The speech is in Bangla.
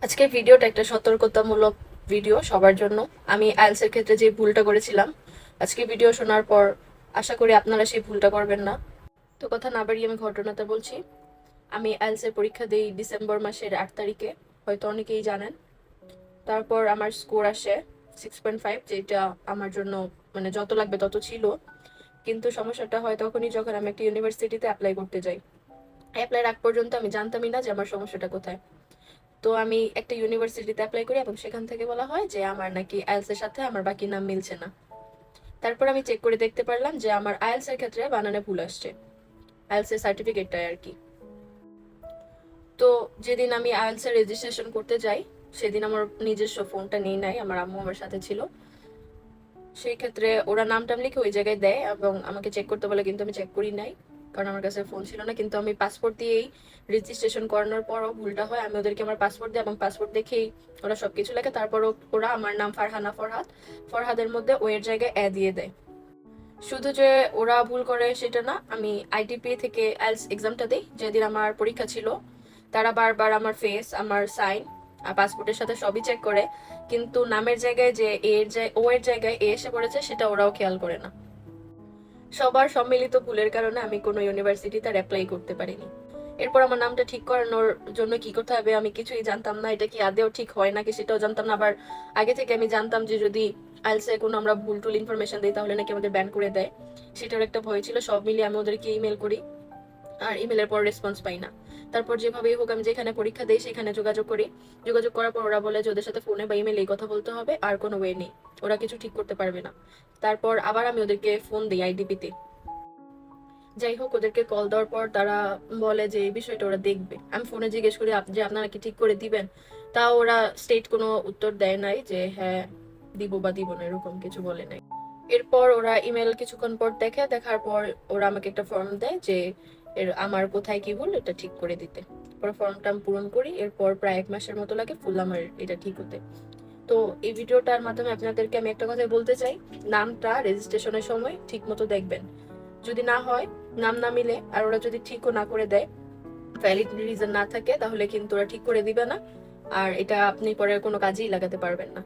আজকের ভিডিওটা একটা সতর্কতামূলক ভিডিও সবার জন্য। আমি আইএলটিএস এর ক্ষেত্রে যে ভুলটা করেছিলাম, আজকে ভিডিও শোনার পর আশা করি আপনারা সেই ভুলটা করবেন না। তো কথা না বাড়িয়ে আমি ঘটনাটা বলছি। আমি আইএলটিএস এর পরীক্ষা দিই ডিসেম্বর মাসের 8 তারিখে, হয়তো অনেকেই জানেন। তারপর আমার স্কোর আসে 6.5, যেটা আমার জন্য মানে যত লাগবে তত ছিল। কিন্তু সমস্যাটা হয় তখনই যখন আমি একটা ইউনিভার্সিটিতে অ্যাপ্লাই করতে যাই। অ্যাপ্লাই আগ পর্যন্ত আমি জানতামই না যে আমার সমস্যাটা কোথায়। তো আমি একটা ইউনিভার্সিটিতে অ্যাপ্লাই করি এবং সেখান থেকে বলা হয় যে আমার নাকি আইএলটিএস এর সাথে আমার বাকি নাম মিলছে না। তারপর আমি চেক করে দেখতে পারলাম যে আমার আইএলটিএস এর ক্ষেত্রে বানানে ভুল আসছে, আইএলটিএস এর সার্টিফিকেটটাই আর কি। তো যেদিন আমি আইএলটিএস এর রেজিস্ট্রেশন করতে যাই, সেদিন আমার নিজস্ব ফোনটা নেই নাই, আমার আম্মু আমার সাথে ছিল। সেই ক্ষেত্রে ওরা নাম টাম লিখে ওই জায়গায় দেয় এবং আমাকে চেক করতে বলে, কিন্তু আমি চেক করি নাই কারণ আমার কাছে ফোন ছিল না। কিন্তু আমি পাসপোর্ট দিয়েই রেজিস্ট্রেশন করানোর পরও ভুলটা হয়। আমি ওদেরকে আমার পাসপোর্ট দিই এবং পাসপোর্ট দেখেই ওরা সবকিছু লেখে। তারপরও ওরা আমার নাম ফারহানা ফরহাদ, ফরহাদের মধ্যে ওয়ের জায়গায় দিয়ে দেয়। শুধু যে ওরা ভুল করে সেটা না, আমি আইটিপি থেকে আইএলটিএস এক্সামটা দিই যেদিন আমার পরীক্ষা ছিল। তারা বারবার আমার ফেস, আমার সাইন আর পাসপোর্টের সাথে সবই চেক করে, কিন্তু নামের জায়গায় যে ও এর জায়গায় এসে পড়েছে সেটা ওরাও খেয়াল করে না। সবার সম্মিলিত ভুলের কারণে আমি কোনো ইউনিভার্সিটিতে অ্যাপ্লাই করতে পারিনি। এরপর আমার নামটা ঠিক করানোর জন্য কি করতে হবে আমি কিছুই জানতাম না। এটা কি আদেও ঠিক হয় নাকি সেটাও জানতাম না। আবার আগে থেকে আমি জানতাম যে যদি আইএলটিএস এ কোনো আমরা ভুল টুল ইনফরমেশন দিই তাহলে নাকি আমাদের ব্যান করে দেয়, সেটার একটা ভয় ছিল। সব মিলিয়ে আমি ওদেরকে ইমেল করি, আর ইমেলের পর রেসপন্স পাই না। তারপর যেভাবেই হোক আমি যেখানে পরীক্ষা দিই সেখানে যোগাযোগ করি। যোগাযোগ করার পর ওরা বলে যে ওদের সাথে ফোনে বা ইমেলে কথা বলতে হবে, আর কোনো ওয়ে নেই, ওরা কিছু ঠিক করতে পারবে না। তারপর আবার আমি ওদেরকে ফোন দিই আইডিপিতে। যাই হোক, ওদেরকে কল দেওয়ার পর তারা বলে যে এই বিষয়টা ওরা দেখবে। আমি ফোনে জিজ্ঞেস করি যে আপনারা কি ঠিক করে দিবেন? তাও ওরা স্টেট কোনো উত্তর দেয় নাই যে হ্যাঁ দিব বা দিব না, এরকম কিছু বলে নাই। এরপর ওরা ইমেল কিছুক্ষণ পর দেখার পর ওরা আমাকে একটা ফর্ম দেয় যে আমার কোথায় কি ভুল এটা ঠিক করে দিতে। পরে ফর্মটা আমি পূরণ করি। এরপর প্রায় 1 মাসের মতো লাগে ফুল আমার এটা ঠিক হতে। তো এই ভিডিওটার মাধ্যমে আপনাদেরকে আমি একটা কথাই বলতে চাই, নামটা রেজিস্ট্রেশনের সময় ঠিক মতো দেখবেন। যদি না হয়, নাম না মিলে আর ওরা যদি ঠিকও না করে দেয়, ভ্যালিড রিজন না থাকে, তাহলে কিন্তু ওরা ঠিক করে দিবে না। আর এটা আপনি পরে কোনো কাজেই লাগাতে পারবেন না।